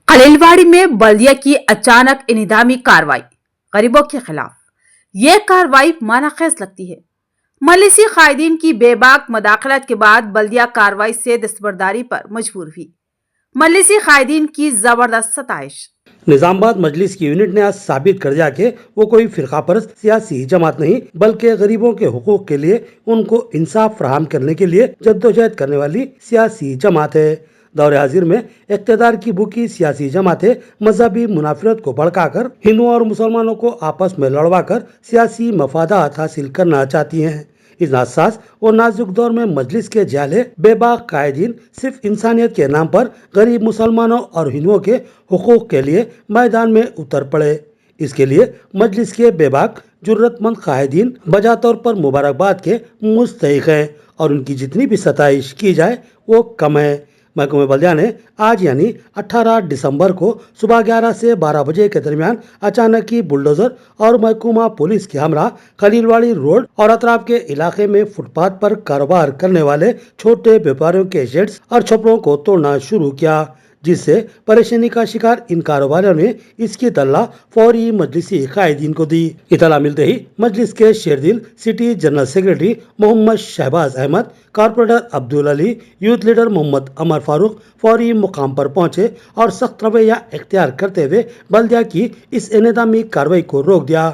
खलीलवाड़ी में बल्दिया की अचानक इन्हिदामी कार्रवाई गरीबों के खिलाफ। यह कार्रवाई मानाखेज लगती है। मलिसी कायदीन की बेबाक मदाखलत के बाद बल्दिया कार्रवाई से दस्तबरदारी पर मजबूर हुई। मलिसी कायदीन की जबरदस्त सताइश। निजामाबाद मजलिस की यूनिट ने आज साबित कर दिया कि वो कोई फिरकापरस्त सियासी जमात नहीं बल्कि गरीबों के हुकूक के लिए उनको इंसाफ फराहम करने के लिए जद्दोजहद करने वाली सियासी जमात है। दौरे हाजिर में इक़्तिदार की भूखी सियासी जमातें मजहबी मुनाफरत को भड़काकर हिंदुओं और मुसलमानों को आपस में लड़वाकर सियासी मफादात हासिल करना चाहती हैं। इस नासाज और नाजुक दौर में मजलिस के जाले बेबाक कायदीन सिर्फ इंसानियत के नाम पर गरीब मुसलमानों और हिंदुओं के हुकूक के लिए मैदान में उतर पड़े। इसके लिए मजलिस के बेबाक जुर्रतमंद कायदीन बजा तौर पर मुबारकबाद के मुस्तहिक हैं और उनकी जितनी भी सताइश की जाए वो कम है। महकमे बल्दिया ने आज यानी 18 दिसंबर को सुबह 11 से 12 बजे के दरमियान अचानक ही बुलडोजर और महकूमा पुलिस के हमरा खलीलवाड़ी रोड और अतराफ के इलाके में फुटपाथ पर कारोबार करने वाले छोटे व्यापारियों के शेड्स और छपरों को तोड़ना शुरू किया, जिससे परेशानी का शिकार इन कारोबारियों ने इसकी इतला फौरी मजलिसी कायदीन को दी। इतला मिलते ही मजलिस के शेरदिल city general secretary Mohammed Shahbaz Ahmed, corporator Abdul Ali, youth leader Mohammed Amar Farooq फौरी मुकाम पर पहुंचे और सख्त रवैया इख्तियार करते हुए बल्दिया की इस इनेदामी कार्रवाई को रोक दिया।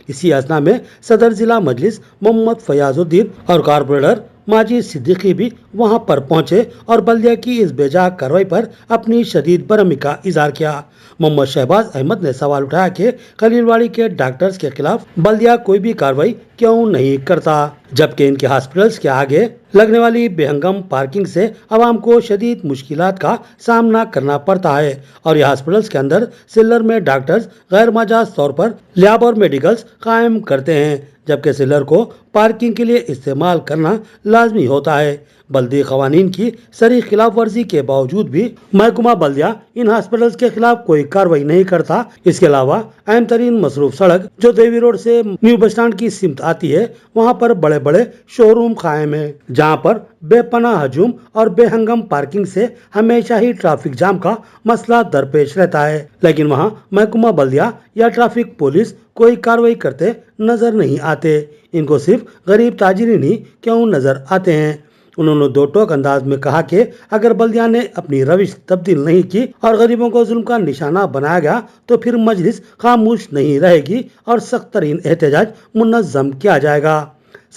इसी असना में सदर जिला मजलिस मोहम्मद फयाजुद्दीन और कारपोरेटर माजिद सिद्दीकी भी वहां पर पहुंचे और बल्दिया की इस बेजा कार्रवाई पर अपनी शदीद बरहमी का इजहार किया। मोहम्मद शहबाज अहमद ने सवाल उठाया कि खलीलवाड़ी के डॉक्टर्स के खिलाफ बल्दिया कोई भी कार्रवाई क्यों नहीं करता, जबकि इनके हॉस्पिटल्स के आगे लगने वाली बेहंगम पार्किंग से आवाम को शदीद मुश्किलात का सामना करना पड़ता है और यह हॉस्पिटल्स के अंदर सिल्लर में डॉक्टर्स गैर मजाज तौर पर लैब और मेडिकल्स कायम करते हैं, जबकि सिल्लर को पार्किंग के लिए इस्तेमाल करना लाजमी होता है। बल्दी कवानीन की सरी खिलाफ वर्जी के बावजूद भी महकमा बल्दिया इन हॉस्पिटल्स के खिलाफ कोई कार्रवाई नहीं करता। इसके अलावा अहम तरीन मसरूफ सड़क जो देवी रोड से न्यू बस स्टैंड की सिमत आती है, वहाँ पर बड़े बड़े शोरूम कायम है, जहाँ पर बेपनाह हजूम और बेहंगम पार्किंग से हमेशा ही ट्रैफिक जाम का मसला दरपेश रहता है, लेकिन वहाँ महकमा बल्दिया या ट्रैफिक पुलिस कोई कार्रवाई करते नजर नहीं आते। इनको सिर्फ गरीब ताजिरीन ही क्यों नजर आते हैं। उन्होंने दो टोक अंदाज में कहा कि अगर बल्दिया ने अपनी रविश तब्दील नहीं की और गरीबों को जुल्म का निशाना बनाया गया तो फिर मजलिस खामोश नहीं रहेगी और सख्त तरीन एहतजाज मुनज़्ज़म किया जाएगा।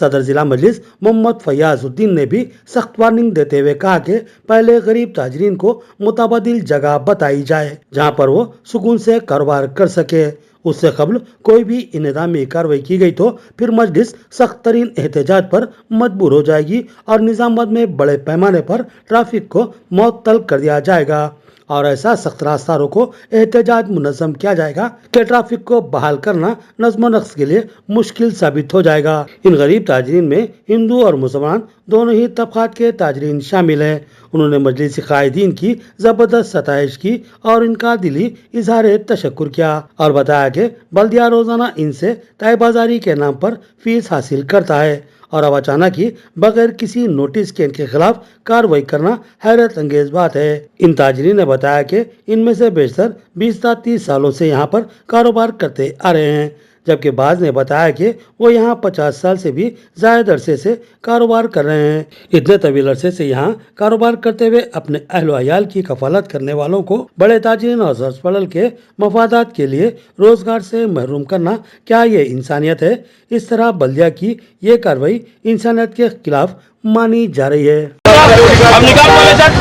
सदर जिला मजलिस मोहम्मद फयाजुद्दीन ने भी सख्त वार्निंग देते हुए कहा कि पहले गरीब ताजरीन को मुतबादिल जगह बताई जाए जहां पर वो सुकून से कारोबार कर सके। उससे कबल कोई भी इनेदामी कार्रवाई की गई तो फिर मजलिस सख्त तरीन एहतजाज पर मजबूर हो जाएगी और निजामाबाद में बड़े पैमाने पर ट्रैफिक को मुअत्तल कर दिया जाएगा और ऐसा सख्त रास्तारों को एहतजाज मुनज़्ज़म किया जाएगा कि ट्रैफिक को बहाल करना नज़्म नक्श के लिए मुश्किल साबित हो जाएगा। इन गरीब ताजरीन में हिंदू और मुसलमान दोनों ही तबकात के ताजरीन शामिल हैं। उन्होंने मजलिस कायदीन की जबरदस्त सताइश की और इनका दिली इजहार तशक्कुर किया और बताया कि बल्दिया रोजाना इनसे तय बाजारी के नाम पर फीस हासिल करता है और अब अचानक ही बगैर किसी नोटिस के इनके खिलाफ कार्रवाई करना हैरत अंगेज बात है। इन ताजरीन ने बताया कि इनमें से बेशतर 20 से 30 सालों से यहाँ पर कारोबार करते आ रहे हैं, जबकि बाज ने बताया कि वो यहाँ 50 साल से भी ज्यादा अरसे से कारोबार कर रहे हैं। इतने तवील अरसे से यहाँ कारोबार करते हुए अपने अहल अयाल की कफालत करने वालों को बड़े ताजिरीन और हॉस्पिटल के मफादात के लिए रोजगार से महरूम करना क्या ये इंसानियत है? इस तरह बल्दिया की ये कार्रवाई इंसानियत के खिलाफ मानी जा रही है। अब निकाल वाले शर्ट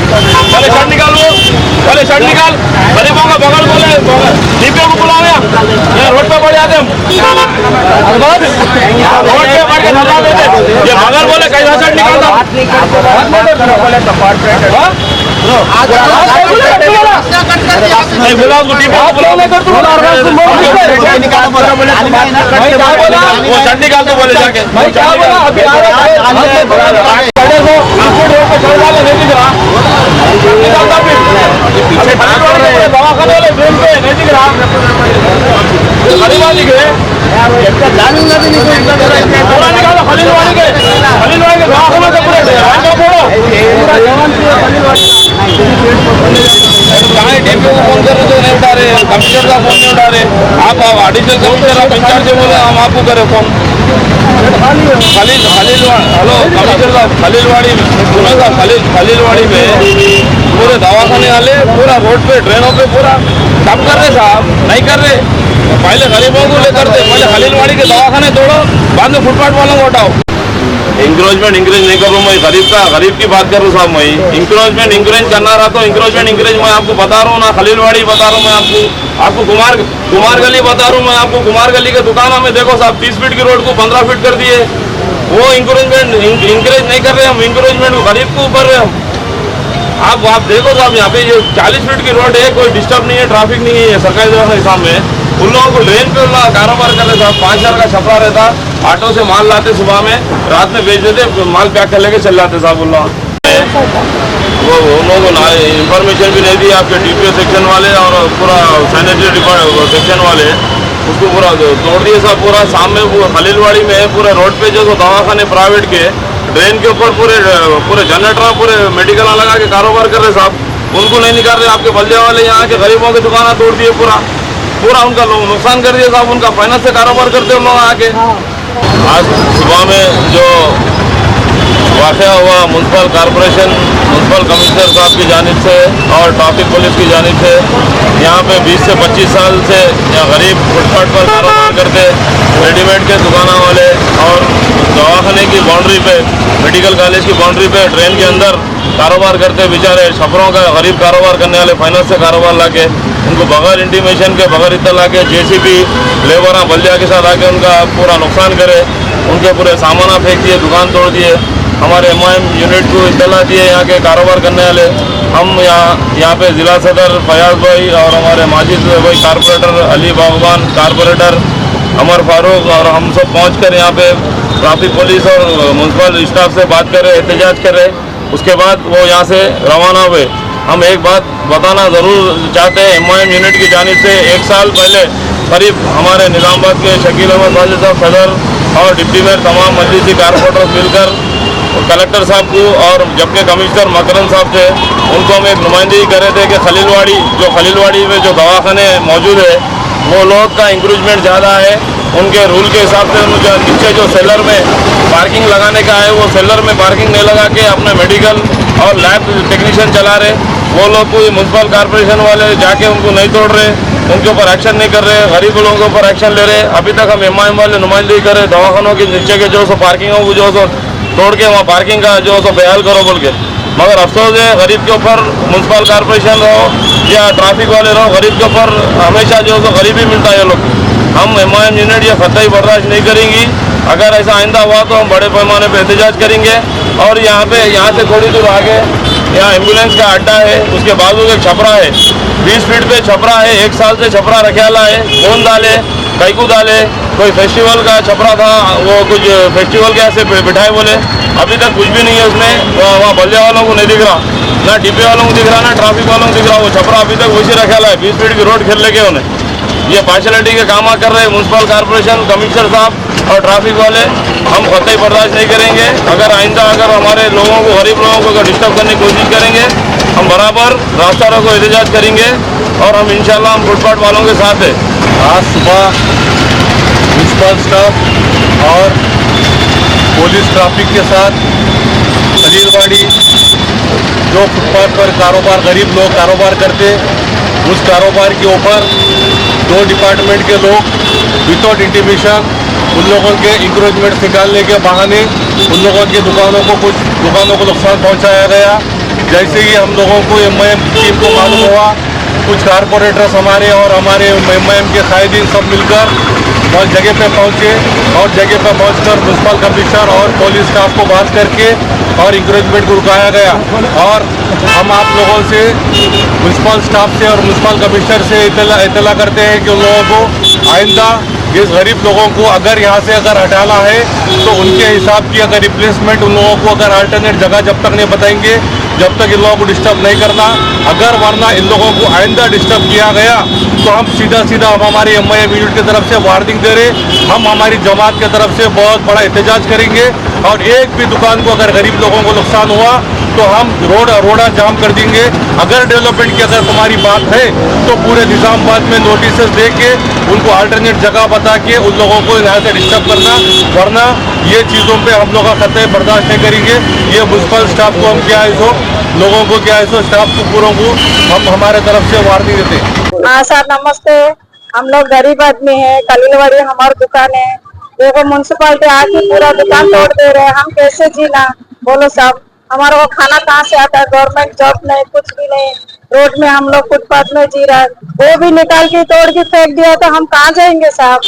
निकाल, वाले शर्ट निकाल, गरीबों का बगल बोले डीपीओ को बुलाओ, यहाँ रोड पे पड़ जाते हम, रोड पे पड़ के धरना देते, ये बगल बोले कैसा शर्ट निकालता नहीं बुलाओ तो डीपीओ को बुलाओ, वो शर्ट निकाल तो बोले जाके फोन कर फोन नहीं उठा रहे। आप एडिशनल कमिश्नर आप इंचार्ज बोले हम आपको करें फोन। खलील हेलो कमिश्नर साहब, खलीलवाड़ी सुनो साहब, खलीलवाड़ी में पूरे दवाखाने वाले पूरा रोड पे ड्रेनों पे पूरा काम कर रहे साहब, नहीं कर रहे। पहले गरीबों को लेकर थे, पहले खलीलवाड़ी के दवाखाने तोड़ो, बाद में फुटपाथ वालों को हटाओ। इंक्रोचमेंट इंक्रेज नहीं कर रहा हूँ मैं, गरीब की बात कर रहा हूँ साहब। मैं इंक्रोचमेंट इंक्रेज करना रहा तो इंक्रोचमेंट मैं आपको बता रहा हूँ ना, खलीलवाड़ी बता रहा हूँ मैं आपको कुमार गली बता रहा हूँ मैं आपको। कुमार गली के दुकानों में देखो साहब 30 फीट की रोड को 15 फीट कर दिए। वो इंक्रोचमेंट इंकरेज नहीं कर रहे हम, इंक्रोचमेंट गरीब को ऊपर रहे हम। आप देखो साहब, यहाँ पे ये 40 फीट की रोड है, कोई डिस्टर्ब नहीं है, ट्रैफिक नहीं है सरकारी दवा के हिसाब में। उन लोगों को ड्रेन पे कारोबार कर रहे साहब। 5000 का छपरा रहता, ऑटो से माल लाते सुबह में, रात में बेच देते, माल पैक कर लेके चल जाते साहब। उन लोग वो उन लोगों को इंफॉर्मेशन भी नहीं दी आपके DPO सेक्शन वाले और पूरा सैनिटरी सेक्शन वाले, उसको पूरा तोड़ दिए साहब। पूरा सामने खलीलवाड़ी में पूरे रोड पे जो दवाखाने प्राइवेट के ड्रेन के ऊपर पूरे जनरेटर पूरे मेडिकल लगा के कारोबार कर रहे साहब। उनको नहीं निकाल रहे। आपके बल्दिया वाले यहाँ के गरीबों की दुकान तोड़ दिए, पूरा उनका नुकसान कर दिया साहब। उनका फाइनेंस से कारोबार करते उन लोग आके। आज सुबह में जो वाक़या हुआ म्यूनसिपल कॉरपोरेशन म्यूनसिपल कमिश्नर साहब की जानिब से और ट्रैफिक पुलिस की जानिब से, यहाँ पे 20 से 25 साल से यहाँ गरीब फुटपाथ पर कारोबार करते रेडीमेड के दुकाना वाले और दवाखाने की बाउंड्री पे, मेडिकल कॉलेज की बाउंड्री पे ट्रेन के अंदर कारोबार करते बेचारे छपरों का गरीब कारोबार करने वाले फाइनेंस से कारोबार लाके उनको बगैर इंटीमेशन के बगैर इत्तला के JCB लेबर बल्दिया के साथ आके उनका पूरा नुकसान करे, उनके पूरे सामान फेंक दिए, दुकान तोड़ दिए। हमारे MIM यूनिट को इत्तला दिए यहाँ के कारोबार करने वाले। हम यहाँ पे ज़िला सदर फयाज भाई और हमारे माजिद भाई कारपोरेटर, अली बागवान कारपोरेटर, अमर फारूक और हम सब पहुँच कर यहाँ पे ट्रैफिक पुलिस और म्यूनसिपल स्टाफ से बात कर रहे, एहतजाज कर रहे। उसके बाद वो यहाँ से रवाना हुए। हम एक बात बताना ज़रूर चाहते हैं, MIM यूनिट की जानिब से 1 साल पहले करीब हमारे निज़ामाबाद के शकील अहमद साजिद साहब सदर और डिप्टी मेयर तमाम मजलिसी कारपोरेटर्स मिलकर कलेक्टर साहब को और जबकि कमिश्नर मकरम साहब थे उनको हम एक नुमाइंदगी कर रहे थे कि खलीलवाड़ी में जो दवाखाने मौजूद है वो लोग का इंक्रोचमेंट ज़्यादा है। उनके रूल के हिसाब से उनके नीचे जो सेलर में पार्किंग लगाने का है वो सेलर में पार्किंग नहीं लगा के अपने मेडिकल और लैब टेक्नीशियन चला रहे। वो लोग कोई म्यूनसिपल कॉरपोरेशन वाले जाके उनको नहीं तोड़ रहे, उनके ऊपर एक्शन नहीं कर रहे, गरीब लोगों के ऊपर एक्शन ले रहे। अभी तक हम MIM वाले नुमाइंदगी कर रहे दवाखानों के नीचे के जो पार्किंग हो वो जो तोड़ के वहाँ पार्किंग का जो बहाल करो बोल के। मगर अफसोस है गरीब के ऊपर म्यूनसिपल कॉरपोरेशन रहो या ट्रैफिक वाले रहो, गरीब के ऊपर हमेशा जो गरीबी मिलता है ये लोग। हम MIM यूनिट ये कतई बर्दाश्त नहीं करेंगी। अगर ऐसा आइंदा हुआ तो हम बड़े पैमाने पर एहतजाज करेंगे। और यहाँ से थोड़ी दूर आगे यहाँ एम्बुलेंस का अड्डा है, उसके बाजू एक छपरा है, 20 फीट पे छपरा है। 1 साल से छपरा रखेला है, कौन डाले कैकू डाले, कोई फेस्टिवल का छपरा था, वो कुछ फेस्टिवल के ऐसे बिठाए बोले, अभी तक कुछ भी नहीं है उसमें। वहाँ बल्दिया वालों को नहीं दिख रहा, ना DP वालों को दिख रहा, ना ट्रैफिक वालों को दिख रहा। वो छपरा अभी तक वैसे रखेला है, 20 फीट की रोड खेल लेके उन्हें। ये पार्शलिटी के काम कर रहे हैं म्यूनसिपल कॉरपोरेशन, कमिश्नर साहब और ट्रैफिक वाले। हम कतई बर्दाश्त नहीं करेंगे। अगर आइंदा हमारे लोगों को, गरीब लोगों को अगर डिस्टर्ब करने की कोशिश करेंगे, हम बराबर रास्ता रोको एहतजाज करेंगे और हम इंशाल्लाह हम फुटपाथ वालों के साथ हैं। आज सुबह म्यूनसिपल स्टाफ और पुलिस ट्रैफिक के साथ खलीलवाड़ी जो फुटपाथ पर कारोबार गरीब लोग कारोबार करते, उस कारोबार के ऊपर 2 डिपार्टमेंट के लोग विदाउट इंटीमेशन उन लोगों के इंक्रोचमेंट निकालने के बहाने उन लोगों की दुकानों को नुकसान पहुंचाया गया। जैसे ही हम लोगों को MIM टीम को मालूम हुआ, कुछ कारपोरेटर्स हमारे और हमारे MIM के कायदीन सब मिलकर और जगह पे पहुंचे और जगह पे पहुंचकर म्यूनसिपल कमिश्नर और पुलिस स्टाफ को बात करके और इंक्रोचमेंट को रुकाया गया। और हम आप लोगों से म्यूनसिपल स्टाफ से और म्यूनसिपल कमिश्नर से इत्तला करते हैं कि उन लोगों को आइंदा इस गरीब लोगों को अगर यहाँ से अगर हटाना है तो उनके हिसाब की अगर रिप्लेसमेंट उन लोगों को अगर अल्टरनेट जगह जब तक नहीं बताएंगे जब तक इन लोगों को डिस्टर्ब नहीं करना। अगर वरना इन लोगों को आइंदा डिस्टर्ब किया गया तो हम सीधा सीधा हम हमारी MIM यूनिट की तरफ से वार्निंग दे रहे, हम हमारी जमात की तरफ से बहुत बड़ा एहतजाज करेंगे और एक भी दुकान को अगर गरीब लोगों को नुकसान हुआ तो हम रोड़ा जाम कर देंगे। अगर डेवलपमेंट की अगर तुम्हारी बात है तो पूरे निजामाबाद में नोटिस दे के उनको अल्टरनेट जगह बता के उन लोगों को यहाँ से डिस्टर्ब करना, वरना ये चीज़ों पे हम लोग का खतरे बर्दाश्त नहीं करेंगे। ये म्यूनसिपल स्टाफ को हम क्या है सो लोगों को क्या है सो स्टाफ को पूरों को हम हमारे तरफ से वार्निंग देते हैं। हाँ सर नमस्ते। हम लोग गरीब आदमी है, कलीलवाड़ी हमारी दुकान है। देखो म्यूनसिपालिटी आके पूरा दुकान तोड़ दे रहे हैं, हम कैसे जीना बोलो साहब। हमारा वो खाना कहाँ से आता है? गवर्नमेंट जॉब नहीं, कुछ भी नहीं। रोड में हम लोग फुटपाथ में जी रहा है, वो भी निकाल के तोड़ के फेंक दिया तो हम कहाँ जाएंगे साहब?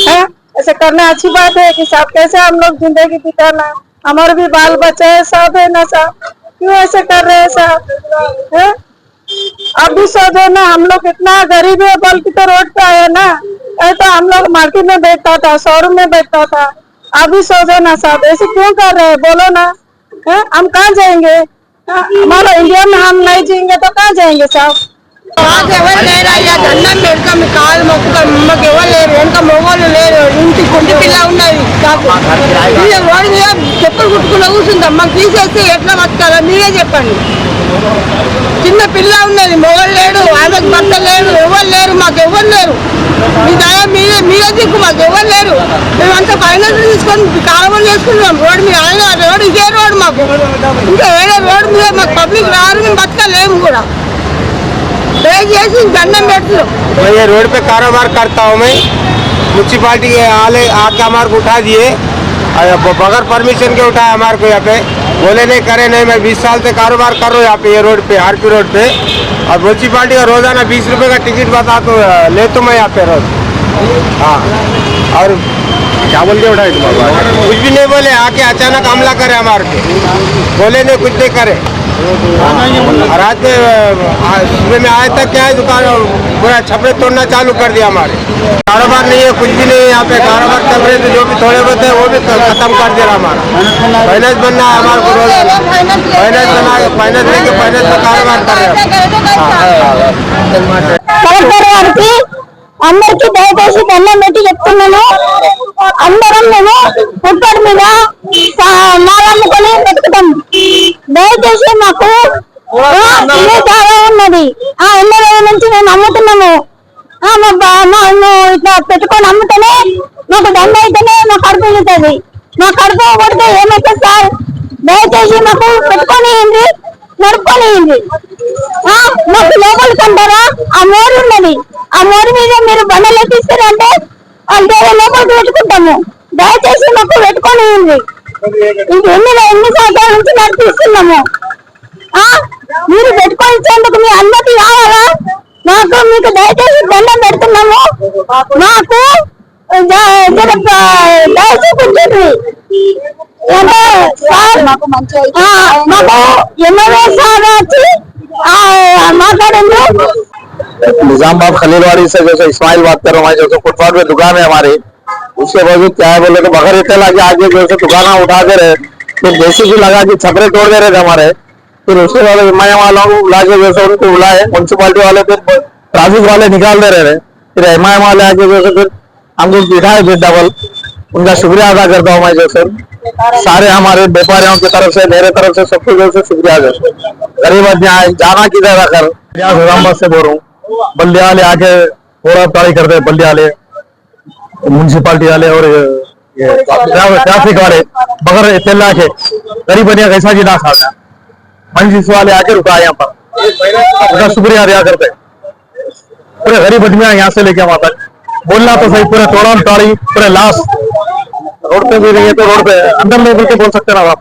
है ऐसे करना अच्छी बात है कि साहब कैसे हम लोग जिंदगी बिताना? हमारे भी बाल बच्चे है, सब है ना साहब, क्यों ऐसे कर रहे हैं साहब? है अब भी सोचो ना, हम लोग इतना गरीब है बोल के तो रोड पे आए ना। तो हम लोग मार्केट में बैठता था, शोरूम में बैठता था। अभी सोचो ना साहब, ऐसे क्यों कर रहे हैं बोलो ना? है हम कहाँ जाएंगे? हमारा इंडिया में हम नहीं जिएंगे तो कहाँ जाएंगे साहब? ఎవరు లేరయ్యా, దండం పెడతాం, కాలు మొక్కుతాం, మాకు ఎవరు లేరు, వెనక మొగోళ్ళు లేరు, ఇంటి కుంటి పిల్ల ఉన్నది నాకు. రోడ్డు మీద చెప్పులు కుట్టుకున్న కూర్చుంటాం, మాకు తీసేస్తే ఎట్లా బతకాలో మీరే చెప్పండి. చిన్న పిల్ల ఉన్నది, మొగలు లేడు, ఆమెకు భర్త లేడు, ఎవరు లేరు, మాకు ఎవరు లేరు. మీ దయ మీరే దిక్కు, మాకు ఎవరు లేరు. మేమంతా ఫైనాన్స్ తీసుకొని కాలువలు చేసుకుంటున్నాం రోడ్డు మీద. ఆయన రోడ్డు ఇదే రోడ్డు మాకు, ఇంకా వేరే రోడ్డు మీద మాకు పబ్లిక్ రారు, మేము బతకలేము కూడా. मैं ये रोड पे कारोबार करता हूँ। मैं म्यूनसिपालिटी के आके हमारे को उठा दिए, बगैर परमिशन के उठाया हमारे को। यहाँ पे बोले नहीं करे नहीं, मैं 20 साल से कारोबार कर रहा हूँ यहाँ पे, ये रोड पे RP रोड पे। और म्यूनसिपालिटी का रोजाना 20 रुपये का टिकट बता तो ले तो मैं यहाँ पे रोज। हाँ और क्या बोल के उठाए तुम्हारे? कुछ भी नहीं बोले, आके अचानक हमला करे हमारे पे, बोले नहीं कुछ नहीं करे। रात में सुबह में आए तक क्या है, दुकान पूरा छपरे तोड़ना चालू कर दिया। हमारे कारोबार नहीं है, कुछ भी नहीं है यहाँ पे। कारोबार चल रहे थे, जो भी थोड़े बहुत है वो भी खत्म कर दे रहा हमारा। फाइनेंस बनना है हमारे को, रोज फाइनेंस बना, फाइनेंस लेके फाइनेंस का कारोबार कर रहे हैं। అందరికి దయచేసి దండం పెట్టి చెప్తున్నాను, అందరం మేము ఫుట్పాత్ మీద మాల్ అమ్ముకొని బతుకుతాం. దయచేసి మాకు ఇల్లు జాగా ఉన్నది, ఆ ఇళ్ళ నుంచి మేము అమ్ముతున్నాము. మేము ఇట్లా పెట్టుకొని అమ్ముతేనే మాకు దండ అయితేనే మా కడుపు వెళ్తుంది. మా కడుపు కొడితే ఏమైతుంది సార్? దయచేసి మాకు పెట్టుకొని నడుపుకొని మాకు లోపలికి అంటారా? ఆ మోరు ఉన్నది, ఆ మోరు మీద మీరు బండలు ఎక్కిస్తారంటే అంటే లోపలికి పెట్టుకుంటాము. దయచేసి మాకు పెట్టుకొని ఎన్ని సంవత్సరాల నుంచి నడిపిస్తున్నాము. మీరు పెట్టుకొని ఇచ్చేందుకు మీ అనుమతి కావాలా మాకు? మీకు దయచేసి దండం పెడుతున్నాము. మాకు దయచేసి మాకు ఎన్నో సార్ వచ్చి మాట్లాడండి. निजामाबाद खलीलवाड़ी से जैसे इस्माइल बात कर रहा हूँ, जैसे फुटपाथ में दुकान है हमारी, उसके बावजूद क्या है बोले तो बगैर इतने लगे आगे जैसे दुकान उठा दे रहे, फिर JCB लगा के छपरे तोड़ दे रहे थे हमारे। फिर उसके बाद MIM वालों को बुला के जैसे उनको बुलाए, म्यूनसिपालिटी वाले फिर ट्रैफिक वाले निकाल दे रहे थे। फिर MIM वाले आके जैसे फिर हमको बिठाए फिर डबल। उनका शुक्रिया अदा करता हूँ मैं, जैसे सारे हमारे व्यापारियों की तरफ से, मेरे तरफ से सबको जैसे शुक्रिया अदा। गरीब आदमी जाना किधर आकर निजामाबाद से बोल रहा हूँ, बल्ले वाले आके थोड़ा ताड़ी करते हैं, बल्ले वाले म्यूनसिपालिटी वाले और ट्रैफिक वाले बगैर तेला के गरीब बनिया कैसा जी ना साथ मंजिस वाले आके रुका यहाँ पर, उनका शुक्रिया अदा करते। पूरे गरीब बनिया यहाँ से लेके वहां तक बोलना तो सही, पूरे तोड़ा ताड़ी पूरे लाश रोड पे भी रही है, तो रोड पे अंदर नहीं बोल के बोल सकते ना आप।